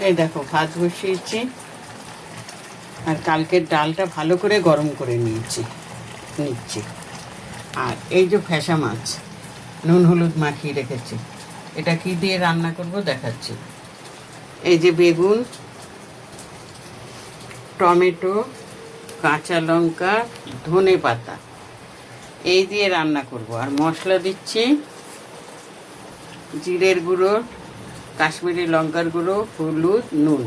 এই দেখো ভাত বসিয়েছি, আর কালকের ডালটা ভালো করে গরম করে নিচ্ছি। আর এই যে ফ্যাসা মাছ নুন হলুদ মাখিয়ে রেখেছি, এটা কি দিয়ে রান্না করব দেখাচ্ছি। এই যে বেগুন, টমেটো, কাঁচা লঙ্কা, ধনে পাতা এই দিয়ে রান্না করব। আর মশলা দিচ্ছি জিরের গুঁড়ো, কাশ্মীরি লঙ্কার গুঁড়ো, হলুদ, নুন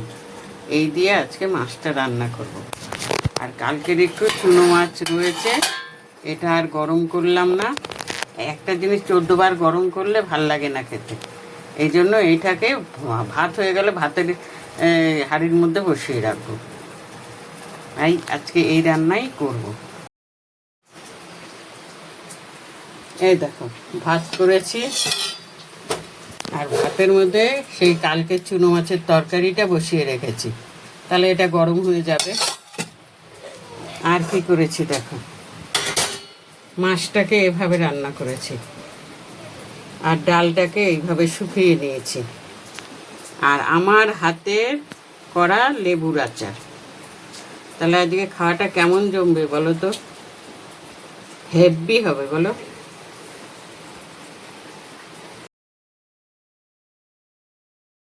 এই দিয়ে আজকে মাছটা রান্না করব। আর কালকের একটু চুনো মাছ রয়েছে, এটা আর গরম করলাম না। একটা জিনিস 14 বার গরম করলে ভাল লাগে না খেতে, এই জন্য এইটাকে ভাত হয়ে গেলে ভাতের হাঁড়ির মধ্যে বসিয়ে রাখবো। তাই আজকে এই রান্নাই করব। এই দেখো ভাত করেছি, আর ভাতের মধ্যে সেই কালকের চুনো মাছের তরকারিটা বসিয়ে রেখেছি, তাহলে এটা গরম হয়ে যাবে। আর কি করেছি দেখো, মাছটাকে এভাবে রান্না করেছি, আর ডালটাকে এইভাবে শুকিয়ে নিয়েছি। আর আমার হাতের করা লেবুর আচার। তাহলে আজকে খাওয়াটা কেমন জমবে বলো তো? হেভি হবে বলো।